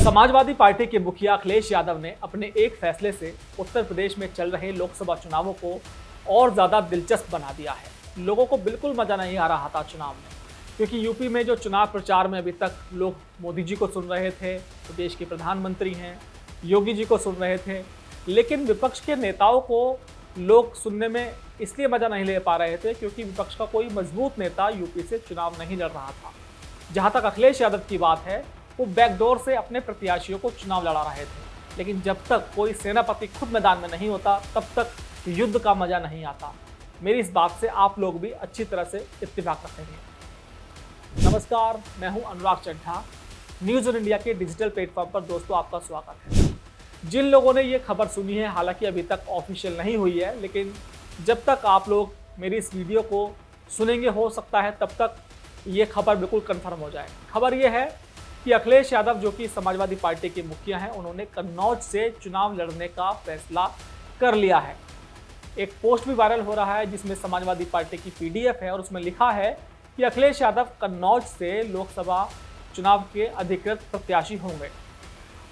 Samajwadi party के मुखिया अखिलेश यादव ने अपने एक फैसले से उत्तर प्रदेश में चल रहे लोकसभा चुनावों को और ज़्यादा दिलचस्प बना दिया है। लोगों को बिल्कुल मज़ा नहीं आ रहा था चुनाव में, क्योंकि यूपी में जो चुनाव प्रचार में अभी तक लोग मोदी जी को सुन रहे थे, तो देश के प्रधानमंत्री हैं, योगी जी को सुन रहे थे, लेकिन विपक्ष के नेताओं को लोग सुनने में इसलिए मज़ा नहीं ले पा रहे थे क्योंकि विपक्ष का कोई मजबूत नेता यूपी से चुनाव नहीं लड़ रहा था। जहाँ तक अखिलेश यादव की बात है, वो बैकडोर से अपने प्रत्याशियों को चुनाव लड़ा रहे थे, लेकिन जब तक कोई सेनापति खुद मैदान में नहीं होता तब तक युद्ध का मजा नहीं आता। मेरी इस बात से आप लोग भी अच्छी तरह से इत्तेफाक रखेंगे। नमस्कार, मैं हूं अनुराग चड्ढा। न्यूज़ ऑन इंडिया के डिजिटल प्लेटफॉर्म पर दोस्तों आपका स्वागत है। जिन लोगों ने ये खबर सुनी है, हालांकि अभी तक ऑफिशियल नहीं हुई है, लेकिन जब तक आप लोग मेरी इस वीडियो को सुनेंगे हो सकता है तब तक ये खबर बिल्कुल कन्फर्म हो जाए। खबर ये है कि अखिलेश यादव, जो कि समाजवादी पार्टी के मुखिया हैं, उन्होंने कन्नौज से चुनाव लड़ने का फैसला कर लिया है। एक पोस्ट भी वायरल हो रहा है जिसमें समाजवादी पार्टी की पीडीएफ है और उसमें लिखा है कि अखिलेश यादव कन्नौज से लोकसभा चुनाव के अधिकृत प्रत्याशी होंगे।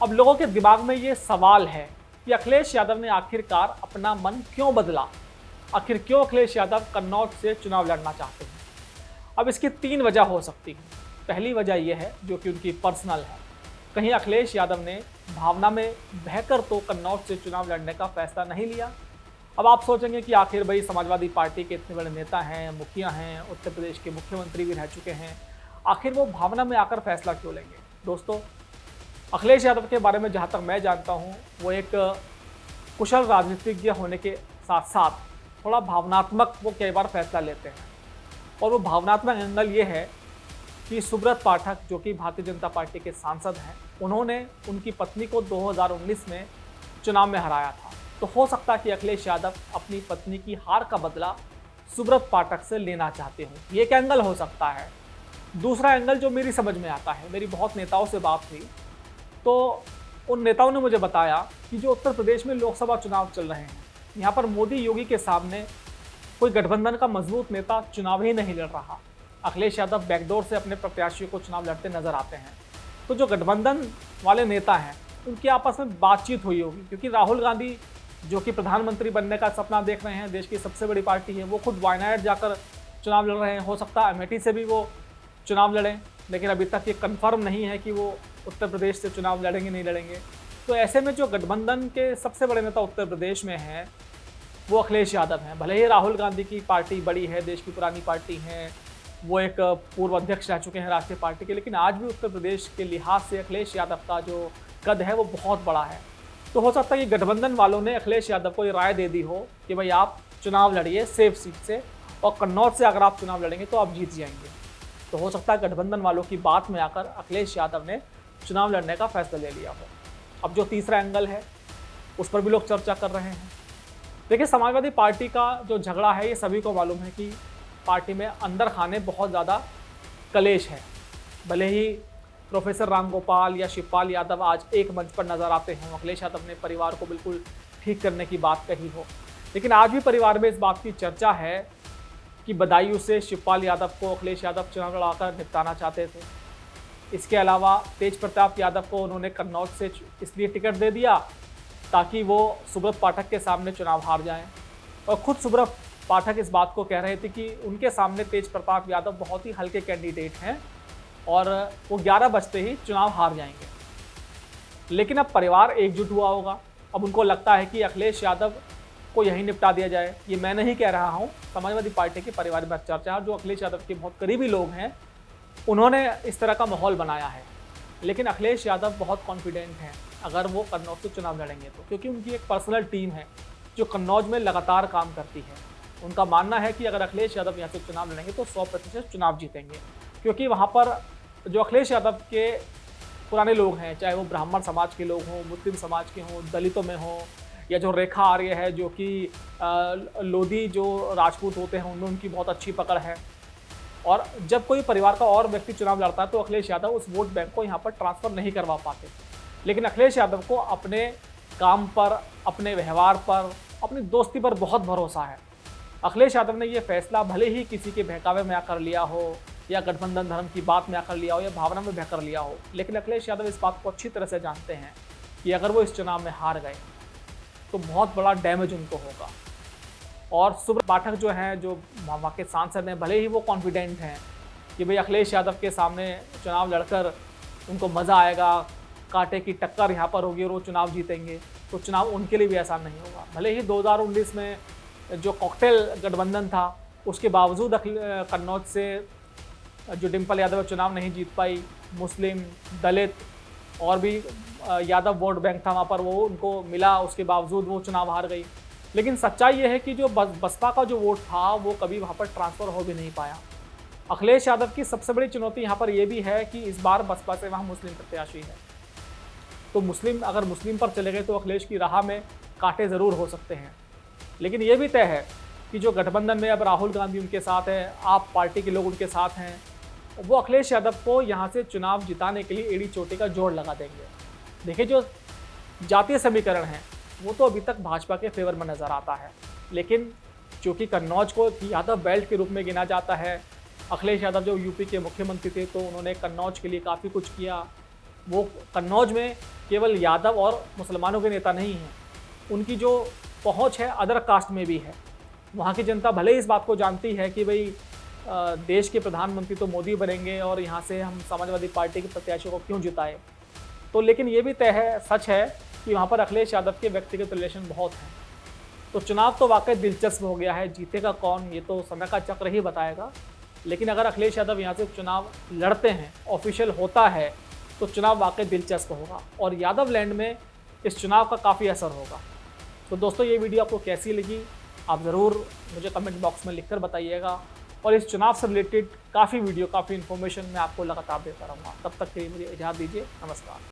अब लोगों के दिमाग में ये सवाल है कि अखिलेश यादव ने आखिरकार अपना मन क्यों बदला, आखिर क्यों अखिलेश यादव कन्नौज से चुनाव लड़ना चाहते हैं। अब इसकी 3 वजह हो सकती है। पहली वजह यह है जो कि उनकी पर्सनल है। कहीं अखिलेश यादव ने भावना में बहकर तो कन्नौज से चुनाव लड़ने का फैसला नहीं लिया। अब आप सोचेंगे कि आखिर भाई समाजवादी पार्टी के इतने बड़े नेता हैं, मुखिया हैं, उत्तर प्रदेश के मुख्यमंत्री भी रह चुके हैं, आखिर वो भावना में आकर फैसला क्यों लेंगे। दोस्तों, अखिलेश यादव के बारे में जहाँ तक मैं जानता हूँ, वो एक कुशल राजनीतिज्ञ होने के साथ साथ थोड़ा भावनात्मक वो कई बार फैसला लेते हैं। और वो भावनात्मक एंगल ये है कि सुब्रत पाठक, जो कि भारतीय जनता पार्टी के सांसद हैं, उन्होंने उनकी पत्नी को 2019 में चुनाव में हराया था। तो हो सकता है कि अखिलेश यादव अपनी पत्नी की हार का बदला सुब्रत पाठक से लेना चाहते हों। ये एक एंगल हो सकता है। दूसरा एंगल जो मेरी समझ में आता है, मेरी बहुत नेताओं से बात हुई तो उन नेताओं ने मुझे बताया कि जो उत्तर प्रदेश में लोकसभा चुनाव चल रहे हैं, यहाँ पर मोदी योगी के सामने कोई गठबंधन का मजबूत नेता चुनाव ही नहीं लड़ रहा। अखिलेश यादव बैकडोर से अपने प्रत्याशियों को चुनाव लड़ते नजर आते हैं। तो जो गठबंधन वाले नेता हैं, उनकी आपस में बातचीत हुई होगी, क्योंकि राहुल गांधी, जो कि प्रधानमंत्री बनने का सपना देख रहे हैं, देश की सबसे बड़ी पार्टी है, वो खुद वायनाड जाकर चुनाव लड़ रहे हैं। हो सकता है अमेठी से भी वो चुनाव लड़ें, लेकिन अभी तक ये कन्फर्म नहीं है कि वो उत्तर प्रदेश से चुनाव लड़ेंगे नहीं लड़ेंगे। तो ऐसे में जो गठबंधन के सबसे बड़े नेता उत्तर प्रदेश में हैं, वो अखिलेश यादव हैं। भले ही राहुल गांधी की पार्टी बड़ी है, देश की पुरानी पार्टी है, वो एक पूर्व अध्यक्ष रह चुके हैं राष्ट्रीय पार्टी के, लेकिन आज भी उत्तर प्रदेश के लिहाज से अखिलेश यादव का जो कद है वो बहुत बड़ा है। तो हो सकता है कि गठबंधन वालों ने अखिलेश यादव को ये राय दे दी हो कि भाई आप चुनाव लड़िए सेफ सीट से, और कन्नौज से अगर आप चुनाव लड़ेंगे तो आप जीत जाएंगे। तो हो सकता है गठबंधन वालों की बात में आकर अखिलेश यादव ने चुनाव लड़ने का फैसला ले लिया हो। अब जो तीसरा एंगल है, उस पर भी लोग चर्चा कर रहे हैं। देखिए, समाजवादी पार्टी का जो झगड़ा है, ये सभी को मालूम है कि पार्टी में अंदर खाने बहुत ज़्यादा कलेश है। भले ही प्रोफेसर रामगोपाल या शिवपाल यादव आज एक मंच पर नजर आते हैं, अखिलेश यादव ने परिवार को बिल्कुल ठीक करने की बात कही हो, लेकिन आज भी परिवार में इस बात की चर्चा है कि बदायूं से शिवपाल यादव को अखिलेश यादव चुनाव लड़ाकर निपटाना चाहते थे। इसके अलावा तेज प्रताप यादव को उन्होंने कन्नौज से इसलिए टिकट दे दिया ताकि वो सुब्रत पाठक के सामने चुनाव हार जाएं। और खुद सुब्रत पाठक इस बात को कह रहे थे कि उनके सामने तेज प्रताप यादव बहुत ही हल्के कैंडिडेट हैं और वो 11 बजते ही चुनाव हार जाएंगे। लेकिन अब परिवार एकजुट हुआ होगा। अब उनको लगता है कि अखिलेश यादव को यहीं निपटा दिया जाए। ये मैं नहीं कह रहा हूँ, समाजवादी पार्टी के परिवार में चर्चा है। जो अखिलेश यादव के बहुत करीबी लोग हैं, उन्होंने इस तरह का माहौल बनाया है। लेकिन अखिलेश यादव बहुत कॉन्फिडेंट हैं अगर वो कन्नौज से चुनाव लड़ेंगे तो, क्योंकि उनकी एक पर्सनल टीम है जो कन्नौज में लगातार काम करती है। उनका मानना है कि अगर अखिलेश यादव यहाँ से चुनाव लड़ेंगे तो 100% चुनाव जीतेंगे, क्योंकि वहाँ पर जो अखिलेश यादव के पुराने लोग हैं, चाहे वो ब्राह्मण समाज के लोग हों, मुस्लिम समाज के हों, दलितों में हों, या जो रेखा आर्य है जो कि लोधी जो राजपूत होते हैं, उनमें उनकी बहुत अच्छी पकड़ है। और जब कोई परिवार का और व्यक्ति चुनाव लड़ता है तो अखिलेश यादव उस वोट बैंक को यहाँ पर ट्रांसफ़र नहीं करवा पाते। लेकिन अखिलेश यादव को अपने काम पर, अपने व्यवहार पर, अपनी दोस्ती पर बहुत भरोसा है। अखिलेश यादव ने ये फैसला भले ही किसी के बहकावे में आकर लिया हो, या गठबंधन धर्म की बात में आकर लिया हो या भावना में बहकर लिया हो, लेकिन अखिलेश यादव इस बात को अच्छी तरह से जानते हैं कि अगर वो इस चुनाव में हार गए तो बहुत बड़ा डैमेज उनको होगा। और सुब्रत पाठक जो हैं, जो वहाँ के सांसद हैं, भले ही वो कॉन्फिडेंट हैं कि भाई अखिलेश यादव के सामने चुनाव लड़कर उनको मज़ा आएगा, कांटे की टक्कर यहाँ पर होगी और वो चुनाव जीतेंगे, तो चुनाव उनके लिए भी आसान नहीं होगा। भले ही 2019 में जो कॉकटेल गठबंधन था उसके बावजूद कन्नौज से जो डिम्पल यादव चुनाव नहीं जीत पाई, मुस्लिम, दलित और भी यादव वोट बैंक था वहाँ पर, वो उनको मिला, उसके बावजूद वो चुनाव हार गई। लेकिन सच्चाई ये है कि जो बसपा का जो वोट था वो कभी वहाँ पर ट्रांसफ़र हो भी नहीं पाया। अखिलेश यादव की सबसे बड़ी चुनौती यहाँ पर ये भी है कि इस बार बसपा से वहाँ मुस्लिम प्रत्याशी है, तो अगर मुस्लिम पर चले गए तो अखिलेश की राह में कांटे ज़रूर हो सकते हैं। लेकिन ये भी तय है कि जो गठबंधन में अब राहुल गांधी उनके साथ है, आप पार्टी के लोग उनके साथ हैं, वो अखिलेश यादव को यहाँ से चुनाव जिताने के लिए एड़ी चोटी का जोड़ लगा देंगे। देखिए, जो जातीय समीकरण है वो तो अभी तक भाजपा के फेवर में नज़र आता है, लेकिन चूँकि कन्नौज को यादव बेल्ट के रूप में गिना जाता है, अखिलेश यादव जो यूपी के मुख्यमंत्री थे तो उन्होंने कन्नौज के लिए काफ़ी कुछ किया। वो कन्नौज में केवल यादव और मुसलमानों के नेता नहीं हैं, उनकी जो पहुंच है अदर कास्ट में भी है। वहाँ की जनता भले ही इस बात को जानती है कि भाई देश के प्रधानमंत्री तो मोदी बनेंगे और यहाँ से हम समाजवादी पार्टी के प्रत्याशियों को क्यों जिताए, तो लेकिन ये भी तय है, सच है कि वहाँ पर अखिलेश यादव के व्यक्तिगत रिलेशन बहुत हैं। तो चुनाव तो वाकई दिलचस्प हो गया है, जीतेगा कौन ये तो समय का चक्र ही बताएगा। लेकिन अगर अखिलेश यादव यहाँ से चुनाव लड़ते हैं, ऑफिशियल होता है, तो चुनाव वाकई दिलचस्प होगा और यादव लैंड में इस चुनाव का काफ़ी असर होगा। तो दोस्तों, ये वीडियो आपको कैसी लगी आप ज़रूर मुझे कमेंट बॉक्स में लिखकर बताइएगा, और इस चुनाव से रिलेटेड काफ़ी वीडियो, काफ़ी इन्फॉर्मेशन मैं आपको लगातार देता रहूँगा। तब तक के लिए मुझे इजाज़त दीजिए। नमस्कार।